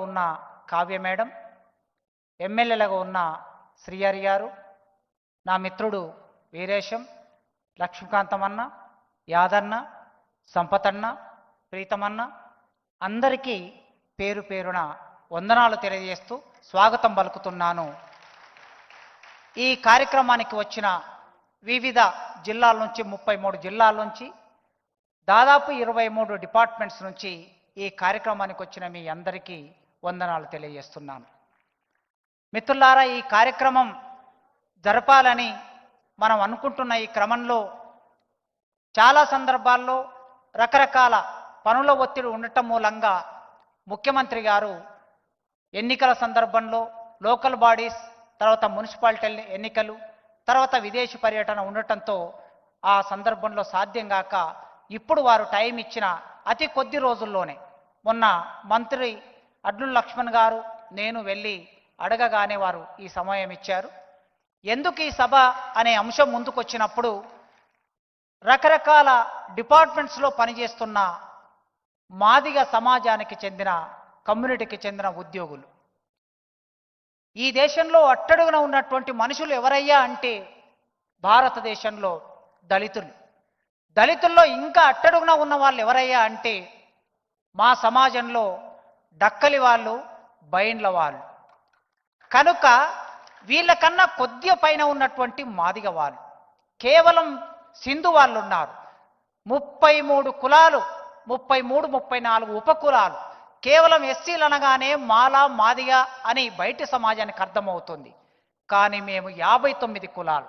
ఉన్న కావ్య మేడం, ఎమ్మెల్యేలుగా ఉన్న శ్రీహరి గారు, నా మిత్రుడు వీరేశం, లక్ష్మీకాంతమన్న, యాదన్న, సంపతన్న, ప్రీతమన్న, అందరికీ పేరు పేరున వందనాలు తెలియజేస్తూ స్వాగతం పలుకుతున్నాను. ఈ కార్యక్రమానికి వచ్చిన వివిధ జిల్లాల నుంచి 33 జిల్లాల నుంచి దాదాపు 23 డిపార్ట్మెంట్స్ నుంచి ఈ కార్యక్రమానికి వచ్చిన మీ అందరికీ వందనాలు తెలియజేస్తున్నాను. మిత్రులారా, ఈ కార్యక్రమం జరపాలని మనం అనుకుంటున్న ఈ క్రమంలో చాలా సందర్భాల్లో రకరకాల పనుల ఒత్తిడి ఉండటం మూలంగా ముఖ్యమంత్రి గారు ఎన్నికల సందర్భంలో లోకల్ బాడీస్, తర్వాత మున్సిపాలిటీ ఎన్నికలు, తర్వాత విదేశీ పర్యటన ఉండటంతో ఆ సందర్భంలో సాధ్యం కాక ఇప్పుడు వారు టైం ఇచ్చిన అతి కొద్ది రోజుల్లోనే మొన్న మంత్రి అడ్లూరి లక్ష్మణ్ గారు నేను వెళ్ళి అడగగానే వారు ఈ సమయం ఇచ్చారు. ఎందుకు ఈ సభ అనే అంశం ముందుకొచ్చినప్పుడు రకరకాల డిపార్ట్మెంట్స్లో పనిచేస్తున్న మాదిగ సమాజానికి చెందిన కమ్యూనిటీకి చెందిన ఉద్యోగులు, ఈ దేశంలో అట్టడుగున ఉన్నటువంటి మనుషులు ఎవరయ్యా అంటే భారతదేశంలో దళితులు. దళితుల్లో ఇంకా అట్టడుగున ఉన్న వాళ్ళు ఎవరయ్యా అంటే మా సమాజంలో డక్కలి వాళ్ళు, బైండ్ల వాళ్ళు. కనుక వీళ్ళకన్నా కొద్దిగా పైన ఉన్నటువంటి మాదిగ వాళ్ళు, కేవలం సింధు వాళ్ళు ఉన్నారు. 33 కులాలు, 33, 34 ఉపకులాలు. కేవలం ఎస్సీలు అనగానే మాల, మాదిగ అని బయటి సమాజానికి అర్థమవుతుంది. కానీ మేము 59 కులాలు.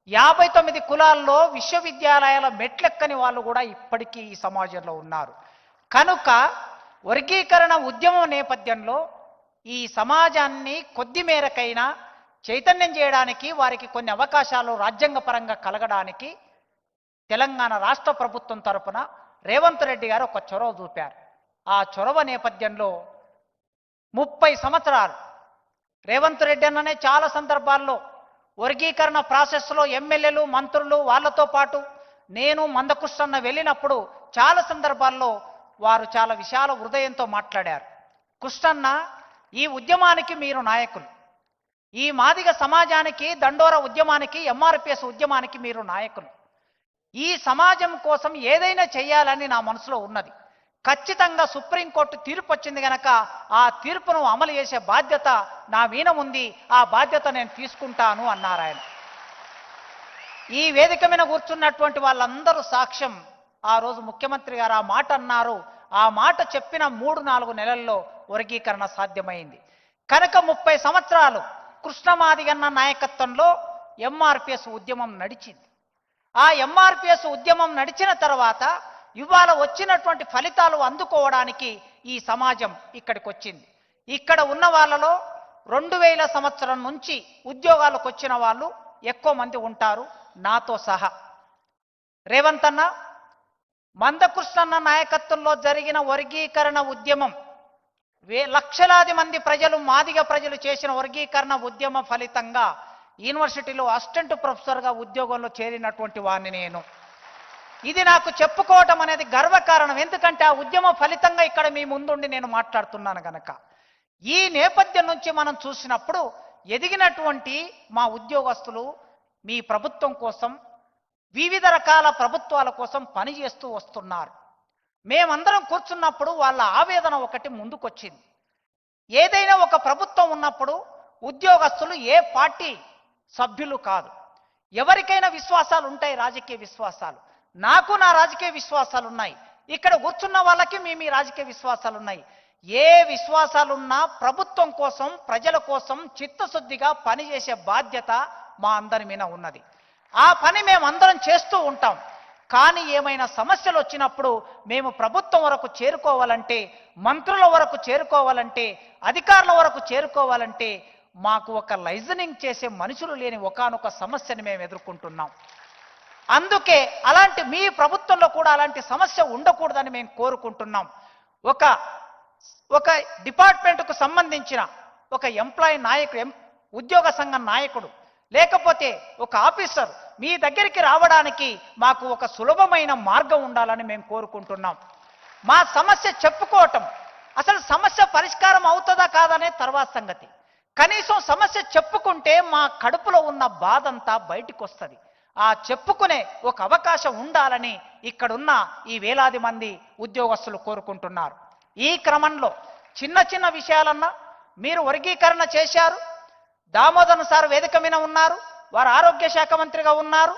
59 కులాల్లో విశ్వవిద్యాలయాల మెట్లెక్కని వాళ్ళు కూడా ఇప్పటికీ ఈ సమాజంలో ఉన్నారు. కనుక వర్గీకరణ ఉద్యమం నేపథ్యంలో ఈ సమాజాన్ని కొద్ది మేరకైనా చైతన్యం చేయడానికి, వారికి కొన్ని అవకాశాలు రాజ్యాంగపరంగా కలగడానికి తెలంగాణ రాష్ట్ర ప్రభుత్వం తరపున రేవంత్ రెడ్డి గారు ఒక చొరవ చూపారు. ఆ చొరవ నేపథ్యంలో 30 సంవత్సరాలు రేవంత్ రెడ్డి అన్ననే చాలా సందర్భాల్లో వర్గీకరణ ప్రాసెస్లో ఎమ్మెల్యేలు, మంత్రులు, వాళ్ళతో పాటు నేను మందకృష్ణన్న వెళ్ళినప్పుడు చాలా సందర్భాల్లో వారు చాలా విశాల హృదయంతో మాట్లాడారు. కృష్ణన్న, ఈ ఉద్యమానికి మీరు నాయకులు, ఈ మాదిగ సమాజానికి, దండోర ఉద్యమానికి, ఎంఆర్పిఎస్ ఉద్యమానికి మీరు నాయకులు. ఈ సమాజం కోసం ఏదైనా చేయాలని నా మనసులో ఉన్నది. ఖచ్చితంగా సుప్రీంకోర్టు తీర్పు వచ్చింది కనుక ఆ తీర్పును అమలు చేసే బాధ్యత నా మీద ఉంది, ఆ బాధ్యత నేను తీసుకుంటాను అన్నారు ఆయన. ఈ వేదిక మీద కూర్చున్నటువంటి వాళ్ళందరూ సాక్ష్యం. ఆ రోజు ముఖ్యమంత్రి గారు ఆ మాట అన్నారు. ఆ మాట చెప్పిన 3-4 నెలల్లో వర్గీకరణ సాధ్యమైంది. కనుక 30 సంవత్సరాలు కృష్ణమాదిగన్న నాయకత్వంలో ఎంఆర్పిఎస్ ఉద్యమం నడిచింది. ఆ ఎంఆర్పిఎస్ ఉద్యమం నడిచిన తర్వాత ఇవాళ వచ్చినటువంటి ఫలితాలు అందుకోవడానికి ఈ సమాజం ఇక్కడికి వచ్చింది. ఇక్కడ ఉన్న వాళ్ళలో 2000 సంవత్సరం నుంచి ఉద్యోగాలకు వచ్చిన వాళ్ళు ఎక్కువ మంది ఉంటారు, నాతో సహా. రేవంత్ అన్న, మందకృష్ణన్న నాయకత్వంలో జరిగిన వర్గీకరణ ఉద్యమం, లక్షలాది మంది ప్రజలు, మాదిగ ప్రజలు చేసిన వర్గీకరణ ఉద్యమ ఫలితంగా యూనివర్సిటీలో అసిస్టెంట్ ప్రొఫెసర్గా ఉద్యోగంలో చేరినటువంటి వాడిని నేను. ఇది నాకు చెప్పుకోవటం అనేది గర్వకారణం. ఎందుకంటే ఆ ఉద్యమ ఫలితంగా ఇక్కడ మీ ముందుండి నేను మాట్లాడుతున్నాను కనుక. ఈ నేపథ్యం నుంచి మనం చూసినప్పుడు ఎదిగినటువంటి మా ఉద్యోగస్తులు మీ ప్రభుత్వం కోసం, వివిధ రకాల ప్రభుత్వాల కోసం పనిచేస్తూ వస్తున్నారు. మేమందరం కూర్చున్నప్పుడు వాళ్ళ ఆవేదన ఒకటి ముందుకొచ్చింది. ఏదైనా ఒక ప్రభుత్వం ఉన్నప్పుడు ఉద్యోగస్తులు ఏ పార్టీ సభ్యులు కాదు. ఎవరికైనా విశ్వాసాలు ఉంటాయి, రాజకీయ విశ్వాసాలు. నాకు నా రాజకీయ విశ్వాసాలు ఉన్నాయి. ఇక్కడ కూర్చున్న వాళ్ళకి మీ రాజకీయ విశ్వాసాలు ఉన్నాయి. ఏ విశ్వాసాలున్నా ప్రభుత్వం కోసం, ప్రజల కోసం చిత్తశుద్ధిగా పనిచేసే బాధ్యత మా అందరి మీద ఉన్నది. ఆ పని మేమందరం చేస్తూ ఉంటాం. కానీ ఏమైనా సమస్యలు వచ్చినప్పుడు మేము ప్రభుత్వం వరకు చేరుకోవాలంటే, మంత్రుల వరకు చేరుకోవాలంటే, అధికారుల వరకు చేరుకోవాలంటే మాకు ఒక లైజనింగ్ చేసే మనుషులు లేని ఒకానొక సమస్యని మేము ఎదుర్కొంటున్నాం. అందుకే అలాంటి మీ ప్రభుత్వంలో కూడా అలాంటి సమస్య ఉండకూడదని మేము కోరుకుంటున్నాం. ఒక డిపార్ట్మెంట్కు సంబంధించిన ఒక ఎంప్లాయీ నాయకుడు, ఉద్యోగ సంఘం నాయకుడు, లేకపోతే ఒక ఆఫీసర్ మీ దగ్గరికి రావడానికి మాకు ఒక సులభమైన మార్గం ఉండాలని మేము కోరుకుంటున్నాం. మా సమస్య చెప్పుకోవటం, అసలు సమస్య పరిష్కారం అవుతుందా కాదనే తర్వాత సంగతి. కనీసం సమస్య చెప్పుకుంటే మా కడుపులో ఉన్న బాధంతా బయటికి వస్తుంది. ఆ చెప్పుకునే ఒక అవకాశం ఉండాలని ఇక్కడున్న ఈ వేలాది మంది ఉద్యోగస్తులు కోరుకుంటున్నారు. ఈ క్రమంలో చిన్న చిన్న విషయాలన్నా మీరు వర్గీకరణ చేశారు. దామోదర్ సార్ వేదిక మీద ఉన్నారు, వారు ఆరోగ్య శాఖ మంత్రిగా ఉన్నారు.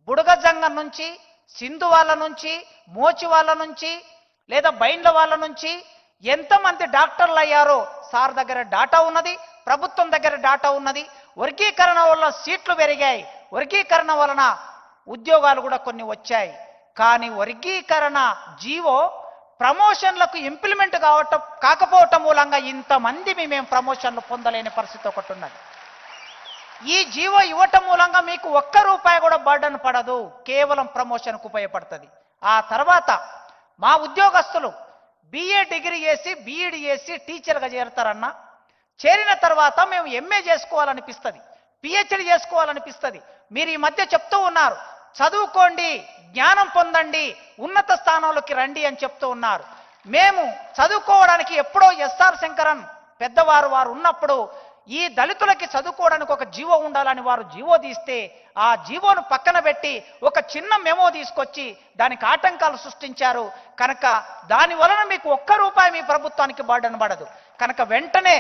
బుడగజంగం నుంచి, సింధు వాళ్ళ నుంచి, మోచి వాళ్ళ నుంచి, లేదా బైండ్ల వాళ్ళ నుంచి ఎంతమంది డాక్టర్లు అయ్యారో సార్ దగ్గర డాటా ఉన్నది, ప్రభుత్వం దగ్గర డాటా ఉన్నది. వర్గీకరణ వల్ల సీట్లు పెరిగాయి, వర్గీకరణ వలన ఉద్యోగాలు కూడా కొన్ని వచ్చాయి. కానీ వర్గీకరణ జీవో ప్రమోషన్లకు ఇంప్లిమెంట్ కాకపోవటం మూలంగా ఇంతమంది మేము ప్రమోషన్లు పొందలేని పరిస్థితి ఒకటి ఉన్నది. ఈ జీవో ఇవ్వటం మూలంగా మీకు ఒక్క రూపాయి కూడా బర్డన్ పడదు, కేవలం ప్రమోషన్కు ఉపయోగపడుతుంది. ఆ తర్వాత మా ఉద్యోగస్తులు బిఏ డిగ్రీ చేసి బీఈడి చేసి టీచర్గా చేరుతారన్నా, చేరిన తర్వాత మేము ఎంఏ చేసుకోవాలనిపిస్తుంది, పిహెచ్డి చేసుకోవాలనిపిస్తుంది. మీరు ఈ మధ్య చెప్తూ ఉన్నారు, చదువుకోండి, జ్ఞానం పొందండి, ఉన్నత స్థానంలోకి రండి అని చెప్తూ ఉన్నారు. మేము చదువుకోవడానికి ఎప్పుడో ఎస్ఆర్ శంకరన్ పెద్దవారు వారు ఉన్నప్పుడు ఈ దళితులకి చదువుకోవడానికి ఒక జీవో ఉండాలని వారు జీవో తీస్తే ఆ జీవోను పక్కన పెట్టి ఒక చిన్న మెమో తీసుకొచ్చి దానికి ఆటంకాలు సృష్టించారు. కనుక దాని వలన మీకు ఒక్క రూపాయి మీ ప్రభుత్వానికి బర్డన్ పడదు. కనుక వెంటనే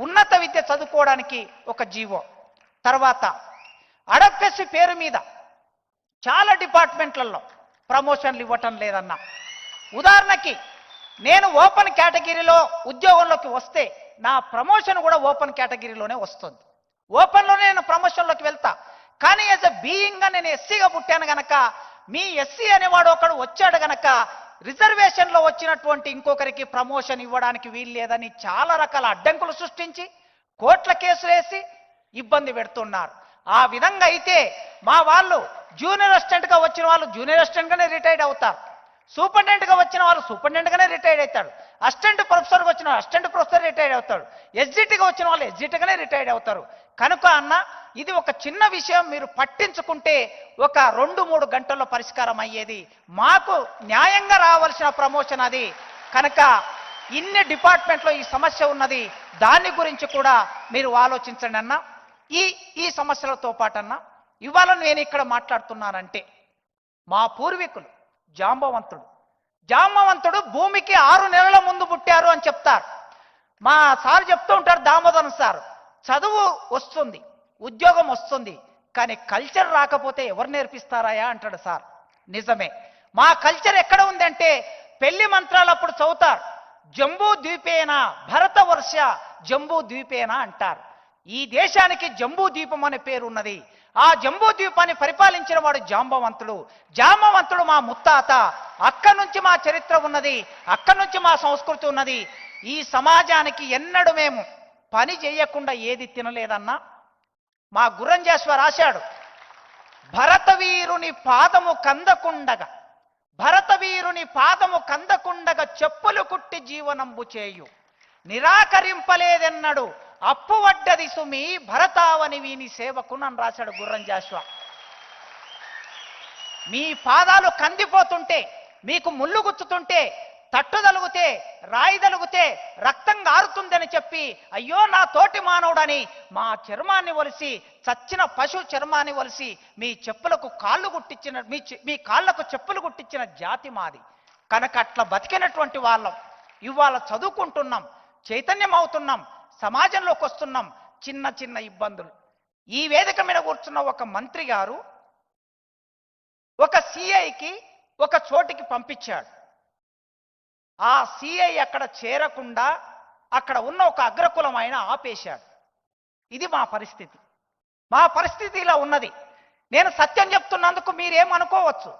ఉన్నత విద్య చదువుకోవడానికి ఒక జీవో. తర్వాత అడప్టెసి పేరు మీద చాలా డిపార్ట్మెంట్లలో ప్రమోషన్లు ఇవ్వటం లేదన్నా. ఉదాహరణకి నేను ఓపెన్ కేటగిరీలో ఉద్యోగంలోకి వస్తే నా ప్రమోషన్ కూడా ఓపెన్ కేటగిరీలోనే వస్తుంది, ఓపెన్లోనే నేను ప్రమోషన్లోకి వెళ్తా. కానీ యాజ్ ఎ బీయింగ్గా నేను ఎస్సీగా పుట్టాను గనక మీ ఎస్సీ అనేవాడు ఒకడు వచ్చాడు గనక రిజర్వేషన్లో వచ్చినటువంటి ఇంకొకరికి ప్రమోషన్ ఇవ్వడానికి వీలు లేదని చాలా రకాల అడ్డంకులు సృష్టించి కోర్టుల కేసులు వేసి ఇబ్బంది పెడుతున్నారు. ఆ విధంగా అయితే మా వాళ్ళు జూనియర్ అసిస్టెంట్గా వచ్చిన వాళ్ళు జూనియర్ అసిస్టెంట్గానే రిటైర్డ్ అవుతారు, సూపరింటెండెంట్గా వచ్చిన వాళ్ళు సూపరింటెండెంట్గానే రిటైర్డ్ అవుతాడు, అసిస్టెంట్ ప్రొఫెసర్గా వచ్చిన అసిస్టెంట్ ప్రొఫెసర్ రిటైర్డ్ అవుతాడు, ఎస్జిటిగా వచ్చిన వాళ్ళు ఎస్జిటిగానే రిటైర్డ్ అవుతారు. కనుక అన్న ఇది ఒక చిన్న విషయం, మీరు పట్టించుకుంటే ఒక 2-3 గంటల్లో పరిష్కారం అయ్యేది. మాకు న్యాయంగా రావాల్సిన ప్రమోషన్ అది. కనుక ఇన్ని డిపార్ట్మెంట్లో ఈ సమస్య ఉన్నది, దాని గురించి కూడా మీరు ఆలోచించండి అన్న. ఈ సమస్యలతో పాటన్నా ఇవాళ నేను ఇక్కడ మాట్లాడుతున్నానంటే మా పూర్వీకులు జాంబవంతుడు భూమికి 6 నెలల ముందు పుట్టారు అని చెప్తారు. మా సార్ చెప్తూ ఉంటారు, దామోదర్ సార్, చదువు వస్తుంది, ఉద్యోగం వస్తుంది, కానీ కల్చర్ రాకపోతే ఎవరు నేర్పిస్తారాయా అంటాడు సార్. నిజమే, మా కల్చర్ ఎక్కడ ఉందంటే పెళ్లి మంత్రాలు అప్పుడు చదువుతారు, జంబూ ద్వీపేన భరత వర్ష జంబూ ద్వీపేన అంటారు. ఈ దేశానికి జంబూ ద్వీపం అనే పేరు ఉన్నది. ఆ జంబూ ద్వీపాన్ని పరిపాలించిన వాడు జాంబవంతుడు మా ముత్తాత. అక్కడి నుంచి మా చరిత్ర ఉన్నది, అక్కడి నుంచి మా సంస్కృతి ఉన్నది. ఈ సమాజానికి ఎన్నడూ మేము పని చేయకుండా ఏది తినలేదన్నా. మా గుర్రంజేశ్వర రాశాడు, భరతవీరుని పాదము కందకుండగా చెప్పులు కుట్టి జీవనంబు చేయు, నిరాకరింపలేదెన్నడు అప్పు వడ్డది సుమి భరతావని వీని సేవకు అని రాశాడు గుర్రంజాశ్వ. మీ పాదాలు కందిపోతుంటే, మీకు ముళ్ళు గుచ్చుతుంటే, తట్టు తలుగుతే, రాయి తలుగుతే రక్తం గారుతుందని చెప్పి అయ్యో నా తోటి మానవుడని మా చర్మాన్ని వలిసి, చచ్చిన పశు చర్మాన్ని వలిసి మీ చెప్పులకు కాళ్ళు గుట్టించిన మీ కాళ్లకు చెప్పులు గుట్టించిన జాతి మాది. కనుక అట్లా బతికినటువంటి వాళ్ళం ఇవాళ చదువుకుంటున్నాం, చైతన్యం అవుతున్నాం, సమాజంలోకి వస్తున్నాం. చిన్న చిన్న ఇబ్బందులు. ఈ వేదిక మీద కూర్చున్న ఒక మంత్రి గారు ఒక సిఐకి ఒక చోటికి పంపించాడు. ఆ సిఐ అక్కడ చేరకుండా అక్కడ ఉన్న ఒక అగ్రకులం ఆయన ఆపేశాడు. ఇది మా పరిస్థితి ఇలా ఉన్నది. నేను సత్యం చెప్తున్నందుకు మీరేమనుకోవచ్చు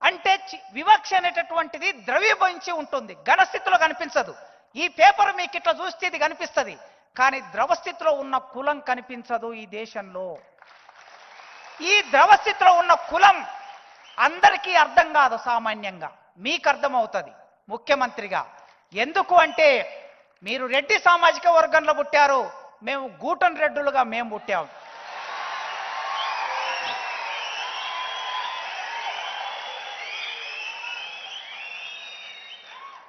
అంటే వివక్ష అనేటటువంటిది ద్రవీభవించి ఉంటుంది, ఘనస్థితిలో కనిపించదు. ఈ పేపర్ మీకు ఇట్లా చూస్తే ఇది కనిపిస్తుంది, కానీ ద్రవస్థితిలో ఉన్న కులం కనిపించదు ఈ దేశంలో. ఈ ద్రవస్థితిలో ఉన్న కులం అందరికీ అర్థం కాదు, సామాన్యంగా మీకు అర్థమవుతుంది ముఖ్యమంత్రిగా. ఎందుకు అంటే మీరు రెడ్డి సామాజిక వర్గంలో పుట్టారు, మేము గూటన్ రెడ్డులుగా మేము పుట్టాము.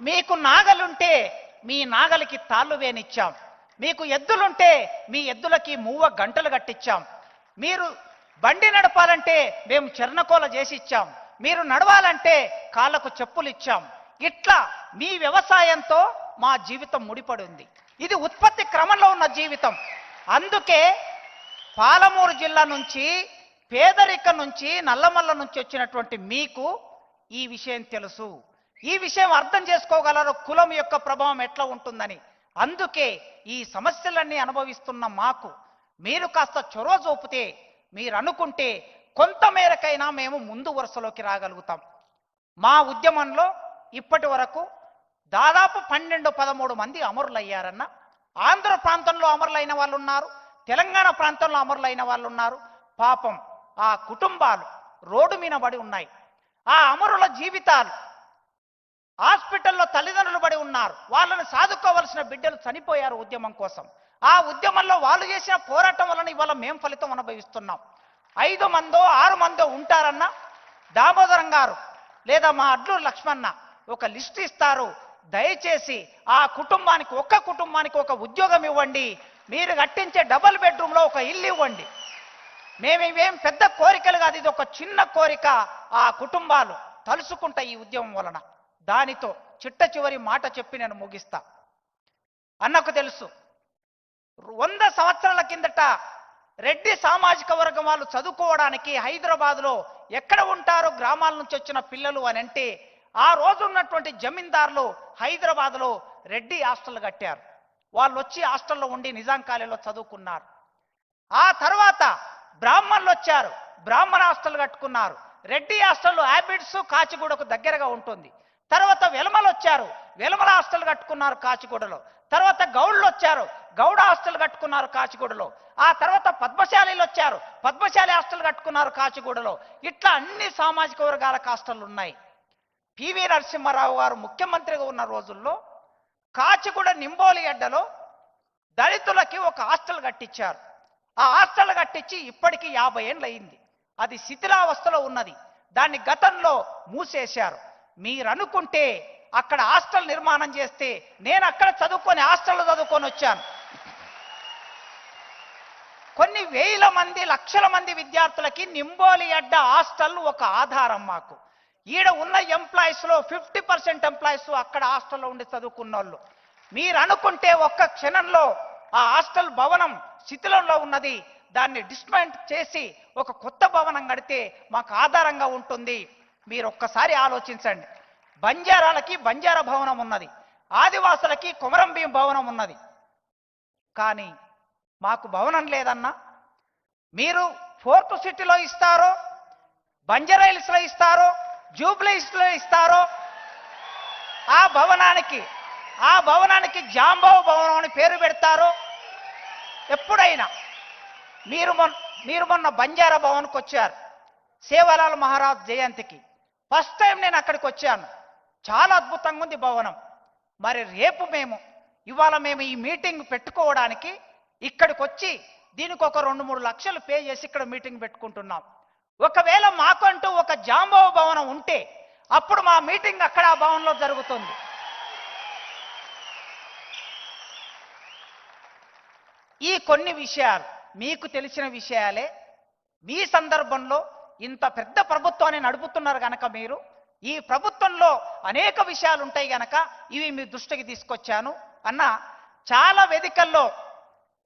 మీకు నాగలుంటే మీ నాగలికి తాళ్ళు వేనిచ్చాం, మీకు ఎద్దులుంటే మీ ఎద్దులకి మూవ గంటలు కట్టించాం, మీరు బండి నడపాలంటే మేము చెర్నకోల చేసి ఇచ్చాం, మీరు నడవాలంటే కాళ్ళకు చెప్పులు ఇచ్చాం. ఇట్లా మీ వ్యవసాయంతో మా జీవితం ముడిపడి ఉంది. ఇది ఉత్పత్తి క్రమంలో ఉన్న జీవితం. అందుకే పాలమూరు జిల్లా నుంచి, పేదరికం నుంచి, నల్లమల్ల నుంచి వచ్చినటువంటి మీకు ఈ విషయం తెలుసు. ఈ విషయం అర్థం చేసుకోగలరు కులం యొక్క ప్రభావం ఎట్లా ఉంటుందని. అందుకే ఈ సమస్యలన్నీ అనుభవిస్తున్న మాకు మీరు కాస్త చొరవ చూపితే, మీరు అనుకుంటే కొంత మేరకైనా మేము ముందు వరుసలోకి రాగలుగుతాం. మా ఉద్యమంలో ఇప్పటి వరకు దాదాపు 12-13 మంది అమరులయ్యారన్న. ఆంధ్ర ప్రాంతంలో అమరులైన వాళ్ళు ఉన్నారు, తెలంగాణ ప్రాంతంలో అమరులైన వాళ్ళు ఉన్నారు. పాపం ఆ కుటుంబాలు రోడ్డు మీద పడి ఉన్నాయి. ఆ అమరుల జీవితాలు హాస్పిటల్లో తల్లిదండ్రులు పడి ఉన్నారు. వాళ్ళని సాదుకోవలసిన బిడ్డలు చనిపోయారు ఉద్యమం కోసం. ఆ ఉద్యమంలో వాళ్ళు చేసిన పోరాటం వలన ఇవాళ మేం ఫలితం అనుభవిస్తున్నాం. 5 మందో 6 మందో ఉంటారన్న. దామోదరం గారు లేదా మా అడ్లూరు లక్ష్మణ ఒక లిస్ట్ ఇస్తారు. దయచేసి ఆ కుటుంబానికి, ఒక్క కుటుంబానికి ఒక ఉద్యోగం ఇవ్వండి, మీరు కట్టించే డబుల్ బెడ్రూమ్లో ఒక ఇల్లు ఇవ్వండి. మేము ఇవేం పెద్ద కోరికలు కాదు, ఇది ఒక చిన్న కోరిక. ఆ కుటుంబాలు తలుసుకుంటాయి ఈ ఉద్యమం వలన. దానితో చిట్ట చివరి మాట చెప్పి నేను ముగిస్తా. అన్నకు తెలుసు, 100 సంవత్సరాల కిందట రెడ్డి సామాజిక వర్గం వాళ్ళు చదువుకోవడానికి హైదరాబాద్లో ఎక్కడ ఉంటారో గ్రామాల నుంచి వచ్చిన పిల్లలు అని అంటే, ఆ రోజు ఉన్నటువంటి జమీందారులు హైదరాబాద్లో రెడ్డి హాస్టల్ కట్టారు. వాళ్ళు వచ్చి హాస్టల్లో ఉండి నిజాం కాలేజీలో చదువుకున్నారు. ఆ తర్వాత బ్రాహ్మణులు వచ్చారు, బ్రాహ్మణ హాస్టల్ కట్టుకున్నారు. రెడ్డి హాస్టల్ హ్యాబిట్స్ కాచిగూడకు దగ్గరగా ఉంటుంది. తర్వాత వెలమలు వచ్చారు, వెలమల హాస్టల్ కట్టుకున్నారు కాచిగూడలో. తర్వాత గౌడ్లు వచ్చారు, గౌడ హాస్టల్ కట్టుకున్నారు కాచిగూడలో. ఆ తర్వాత పద్మశాలీలు వచ్చారు, పద్మశాలి హాస్టల్ కట్టుకున్నారు కాచిగూడలో. ఇట్లా అన్ని సామాజిక వర్గాలకు హాస్టల్ ఉన్నాయి. పివి నరసింహారావు గారు ముఖ్యమంత్రిగా ఉన్న రోజుల్లో కాచిగూడ నింబోలి అడ్డలో దళితులకి ఒక హాస్టల్ కట్టించారు. ఆ హాస్టల్ కట్టించి ఇప్పటికీ 50 ఏళ్ళు అయింది. అది శిథిలావస్థలో ఉన్నది. దాన్ని గతంలో మూసేశారు. మీరు అనుకుంటే అక్కడ హాస్టల్ నిర్మాణం చేస్తే, నేను అక్కడ చదువుకొని హాస్టల్లో చదువుకొని వచ్చాను. కొన్ని వేల మంది, లక్షల మంది విద్యార్థులకి నింబోలి అడ్డ హాస్టల్ ఒక ఆధారం మాకు. ఈడ ఉన్న ఎంప్లాయీస్లో 50% ఎంప్లాయీస్ అక్కడ హాస్టల్లో ఉండి చదువుకున్న వాళ్ళు. మీరు అనుకుంటే ఒక్క క్షణంలో ఆ హాస్టల్ భవనం శిథిలంలో ఉన్నది, దాన్ని డిస్మెంట్ చేసి ఒక కొత్త భవనం కడితే మాకు ఆధారంగా ఉంటుంది. మీరు ఒక్కసారి ఆలోచించండి. బంజారాలకి బంజారా భవనం ఉన్నది, ఆదివాసులకి కొమరం భీం భవనం ఉన్నది. కానీ మాకు భవనం లేదన్నా. మీరు ఫోర్త్ సిటీలో ఇస్తారో, బంజారా హిల్స్లో ఇస్తారో, జూబ్లీ హిల్స్లో ఇస్తారో, ఆ భవనానికి జాంబావు భవనం అని పేరు పెడతారో. ఎప్పుడైనా మీరు మొన్న బంజారా భవన్కి వచ్చారు, సేవలాల్ మహారాజ్ జయంతికి. ఫస్ట్ టైం నేను అక్కడికి వచ్చాను. చాలా అద్భుతంగా ఉంది భవనం. మరి రేపు ఇవాళ మేము ఈ మీటింగ్ పెట్టుకోవడానికి ఇక్కడికి వచ్చి దీనికి ఒక 2-3 లక్షలు పే చేసి ఇక్కడ మీటింగ్ పెట్టుకుంటున్నాం. ఒకవేళ మాకంటూ ఒక జాంబావు భవనం ఉంటే అప్పుడు మా మీటింగ్ అక్కడ ఆ భవనంలో జరుగుతుంది. ఈ కొన్ని విషయాలు మీకు తెలిసిన విషయాలే. మీ సందర్భంలో ఇంత పెద్ద ప్రభుత్వాన్ని నడుపుతున్నారు గనక, మీరు ఈ ప్రభుత్వంలో అనేక విషయాలు ఉంటాయి గనక ఇవి మీ దృష్టికి తీసుకొచ్చాను. అన్న, చాలా వేదికల్లో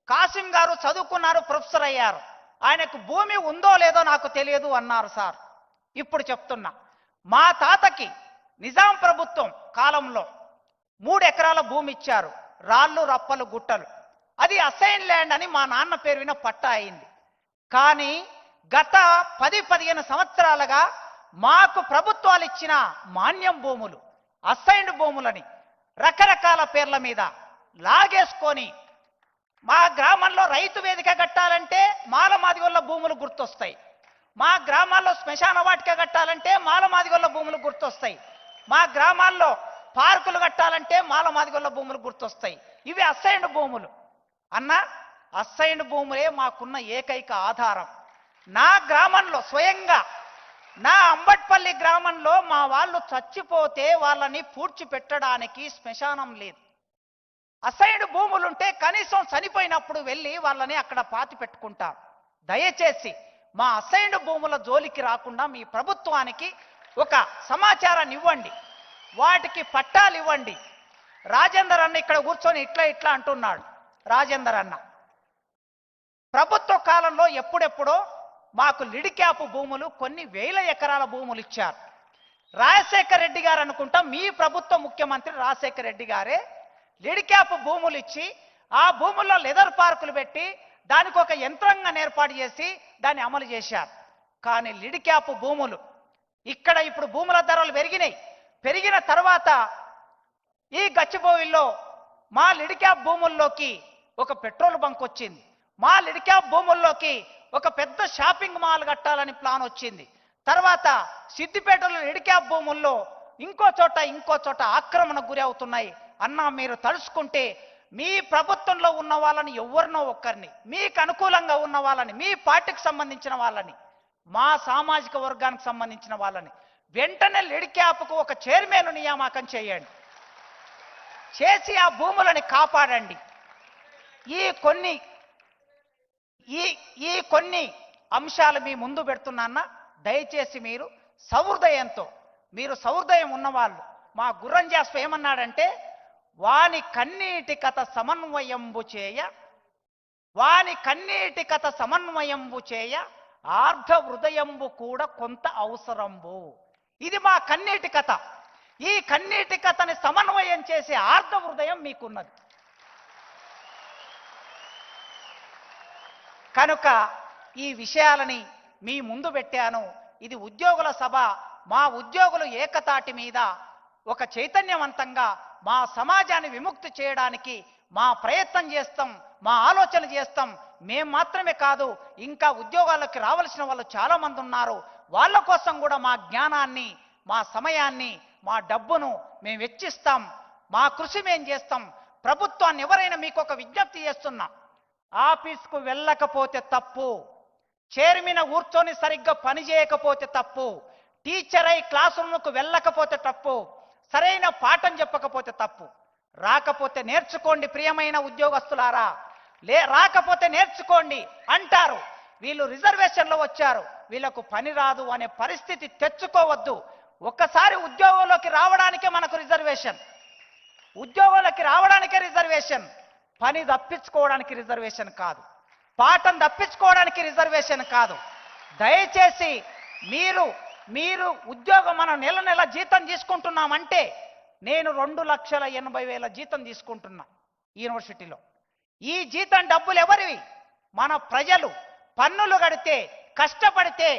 కాసిం గారు చదువుకున్నారు, ప్రొఫెసర్ అయ్యారు, ఆయనకు భూమి ఉందో లేదో నాకు తెలియదు అన్నారు సార్. ఇప్పుడు చెప్తున్నా, మా తాతకి నిజాం ప్రభుత్వం కాలంలో 3 ఎకరాల భూమి ఇచ్చారు, రాళ్ళు రప్పలు గుట్టలు. అది అసైన్ ల్యాండ్ అని మా నాన్న పేరు విన పట్టా అయింది. కానీ గత 10-15 సంవత్సరాలుగా మాకు ప్రభుత్వాలు ఇచ్చిన మాన్యం భూములు, అసైన్డ్ భూములని రకరకాల పేర్ల మీద లాగేసుకొని, మా గ్రామంలో రైతు వేదిక కట్టాలంటే మాలమాదిగొల్ల భూములు గుర్తొస్తాయి, మా గ్రామాల్లో శ్మశాన వాటిక కట్టాలంటే మాలమాదిగొల్ల భూములు గుర్తొస్తాయి, మా గ్రామాల్లో పార్కులు కట్టాలంటే మాలమాదిగొల్ల భూములు గుర్తొస్తాయి. ఇవి అసైన్డ్ భూములు. అన్న, అసైన్డ్ భూములే మాకున్న ఏకైక ఆధారం. నా గ్రామంలో స్వయంగా నా అంబట్పల్లి గ్రామంలో మా వాళ్ళు చచ్చిపోతే వాళ్ళని పూడ్చిపెట్టడానికి శ్మశానం లేదు. అసైన్డ్ భూములుంటే కనీసం చనిపోయినప్పుడు వెళ్ళి వాళ్ళని అక్కడ పాతి పెట్టుకుంటారు. దయచేసి మా అసైన్డ్ భూముల జోలికి రాకుండా మీ ప్రభుత్వానికి ఒక సమాచారాన్ని ఇవ్వండి, వాటికి పట్టాలు ఇవ్వండి. రాజేందర్ అన్న ఇక్కడ కూర్చొని ఇట్లా ఇట్లా అంటున్నాడు. రాజేందర్ అన్న ప్రభుత్వ కాలంలో ఎప్పుడెప్పుడో మాకు లిడిక్యాప్ భూములు కొన్ని వేల ఎకరాల భూములు ఇచ్చారు. రాజశేఖర్ రెడ్డి గారు అనుకుంటా, మీ ప్రభుత్వ ముఖ్యమంత్రి రాజశేఖర్ రెడ్డి గారే లిడిక్యాప్ భూములు ఇచ్చి ఆ భూముల్లో లెదర్ పార్కులు పెట్టి దానికి ఒక యంత్రాంగాన్ని ఏర్పాటు చేసి దాన్ని అమలు చేశారు. కానీ లిడిక్యాప్ భూములు ఇక్కడ ఇప్పుడు భూముల ధరలు పెరిగినాయి. పెరిగిన తర్వాత ఈ గచ్చిబౌలిలో మా లిడిక్యాప్ భూముల్లోకి ఒక పెట్రోల్ బంక్ వచ్చింది. మా లిడిక్యాప్ భూముల్లోకి ఒక పెద్ద షాపింగ్ మాల్ కట్టాలని ప్లాన్ వచ్చింది. తర్వాత సిద్దిపేటలో లిడిక్యాప్ భూముల్లో ఇంకో చోట ఆక్రమణకు గురి అవుతున్నాయి. అన్నా మీరు తలుచుకుంటే మీ ప్రభుత్వంలో ఉన్న వాళ్ళని ఎవరినో ఒక్కరిని, మీకు అనుకూలంగా ఉన్న వాళ్ళని, మీ పార్టీకి సంబంధించిన వాళ్ళని, మా సామాజిక వర్గానికి సంబంధించిన వాళ్ళని వెంటనే లిడిక్యాప్కు ఒక చైర్మన్ నియామకం చేయండి, చేసి ఆ భూములని కాపాడండి. ఈ కొన్ని అంశాలు మీ ముందు పెడుతున్నా. దయచేసి మీరు సౌహృదయం ఉన్నవాళ్ళు, మా గుర్రంజాస్ప ఏమన్నాడంటే, వాని కన్నీటి కథ సమన్వయంబు చేయ ఆర్ధ హృదయంబు కూడా కొంత అవసరంబు. ఇది మా కన్నీటి కథ. ఈ కన్నీటి కథని సమన్వయం చేసే ఆర్ధ హృదయం మీకున్నది. కనుక ఈ విషయాలని మీ ముందు పెట్టాను. ఇది ఉద్యోగుల సభ. మా ఉద్యోగులు ఏకతాటి మీద ఒక చైతన్యవంతంగా మా సమాజాన్ని విముక్తి చేయడానికి మా ప్రయత్నం చేస్తాం, మా ఆలోచన చేస్తాం. మేము మాత్రమే కాదు, ఇంకా ఉద్యోగాల్లోకి రావాల్సిన వాళ్ళు చాలా మంది ఉన్నారు. వాళ్ళ కోసం కూడా మా జ్ఞానాన్ని, మా సమయాన్ని, మా డబ్బును మేము వెచ్చిస్తాం. మా కృషి మేము చేస్తాం. ప్రభుత్వాన్ని ఎవరైనా మీకు ఒక విజ్ఞప్తి చేస్తున్నా, ఆఫీస్కు వెళ్ళకపోతే తప్పు, చైర్మన్ కూర్చొని సరిగ్గా పని చేయకపోతే తప్పు, టీచర్ అయి క్లాస్ రూమ్కు వెళ్ళకపోతే తప్పు, సరైన పాఠం చెప్పకపోతే తప్పు. రాకపోతే నేర్చుకోండి ప్రియమైన ఉద్యోగస్తులారా, రాకపోతే నేర్చుకోండి అంటారు. వీళ్ళు రిజర్వేషన్లో వచ్చారు, వీళ్ళకు పని రాదు అనే పరిస్థితి తెచ్చుకోవద్దు. ఒక్కసారి ఉద్యోగంలోకి రావడానికే మనకు రిజర్వేషన్, పని తప్పించుకోవడానికి రిజర్వేషన్ కాదు, పాఠం తప్పించుకోవడానికి రిజర్వేషన్ కాదు. దయచేసి మీరు ఉద్యోగం, మనం నెల జీతం తీసుకుంటున్నామంటే, నేను 2,80,000 జీతం తీసుకుంటున్నా యూనివర్సిటీలో. ఈ జీతం డబ్బులు ఎవరివి? మన ప్రజలు పన్నులు కడితే, కష్టపడితే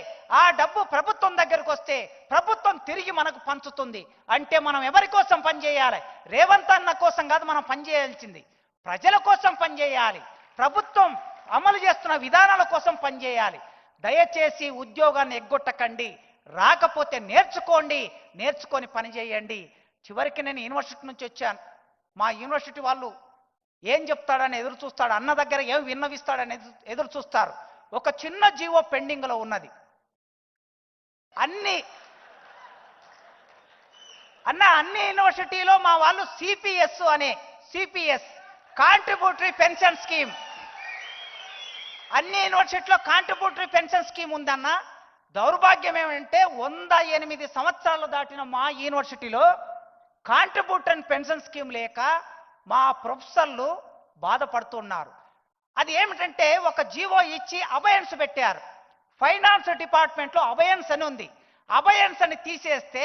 ఆ డబ్బు ప్రభుత్వం దగ్గరకు వస్తే ప్రభుత్వం తిరిగి మనకు పంచుతుంది. అంటే మనం ఎవరి కోసం పనిచేయాలి? రేవంత్ అన్న కోసం కాదు మనం పనిచేయాల్సింది, ప్రజల కోసం పనిచేయాలి. ప్రభుత్వం అమలు చేస్తున్న విధానాల కోసం పనిచేయాలి. దయచేసి ఉద్యోగాన్ని ఎగ్గొట్టకండి. రాకపోతే నేర్చుకోండి, నేర్చుకొని పని చేయండి. చివరికి నేను యూనివర్సిటీ నుంచి వచ్చాను. మా యూనివర్సిటీ వాళ్ళు ఏం చెప్తాడని ఎదురు చూస్తాడు, అన్న దగ్గర ఏం విన్నవిస్తాడని ఎదురు చూస్తారు. ఒక చిన్న జీవో పెండింగ్లో ఉన్నది. అన్ని యూనివర్సిటీలో మా వాళ్ళు సిపిఎస్ కాంట్రిబ్యూటరీ పెన్షన్ స్కీమ్, అన్ని యూనివర్సిటీలో కాంట్రిబ్యూటరీ పెన్షన్ స్కీమ్ ఉందన్న. దౌర్భాగ్యం ఏమంటే 108 సంవత్సరాలు దాటిన మా యూనివర్సిటీలో కాంట్రిబ్యూటరీ పెన్షన్ స్కీమ్ లేక మా ప్రొఫెసర్లు బాధపడుతున్నారు. అది ఏమిటంటే, ఒక జీవో ఇచ్చి అబయన్స్ పెట్టారు. ఫైనాన్స్ డిపార్ట్మెంట్లో అబయన్స్ అని ఉంది. అబయన్స్ అని తీసేస్తే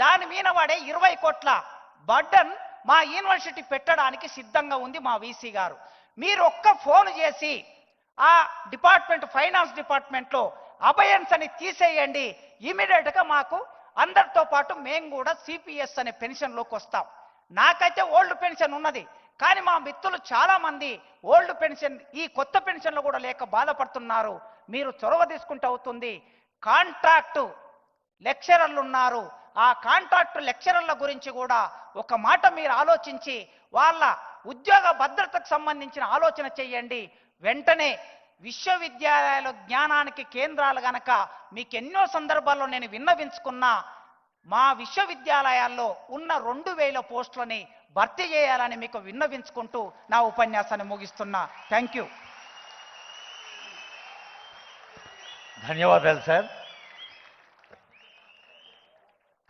దాని మీద వాడే 20 కోట్ల బర్డన్ మా యూనివర్సిటీ పెట్టడానికి సిద్ధంగా ఉంది మా వీసీ గారు. మీరు ఒక్క ఫోన్ చేసి ఆ డిపార్ట్మెంట్, ఫైనాన్స్ డిపార్ట్మెంట్లో అబయన్స్ అని తీసేయండి, ఇమీడియట్గా మాకు అందరితో పాటు మేము కూడా సిపిఎస్ అనే పెన్షన్లోకి వస్తాం. నాకైతే ఓల్డ్ పెన్షన్ ఉన్నది, కానీ మా మిత్రులు చాలా మంది ఓల్డ్ పెన్షన్, ఈ కొత్త పెన్షన్లు కూడా లేక బాధపడుతున్నారు. మీరు చొరవ తీసుకుంటే అవుతుంది. కాంట్రాక్టు లెక్చరర్లు ఉన్నారు, ఆ కాంట్రాక్టు లెక్చరర్ల గురించి కూడా ఒక మాట మీరు ఆలోచించి వాళ్ళ ఉద్యోగ భద్రతకు సంబంధించిన ఆలోచన చేయండి. వెంటనే విశ్వవిద్యాలయాలు జ్ఞానానికి కేంద్రాలు గనక మీకు ఎన్నో సందర్భాల్లో నేను విన్నవించుకున్నా మా విశ్వవిద్యాలయాల్లో ఉన్న 2000 పోస్టులని భర్తీ చేయాలని మీకు విన్నవించుకుంటూ నా ఉపన్యాసాన్ని ముగిస్తున్నా. Thank you. ధన్యవాదాలు సార్.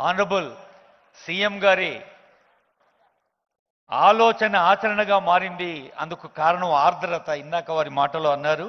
ఆనరబుల్ సీఎం గారి ఆలోచన ఆచరణగా మారింది. అందుకు కారణం ఆర్ద్రత. ఇందాక వారి మాటలో అన్నారు.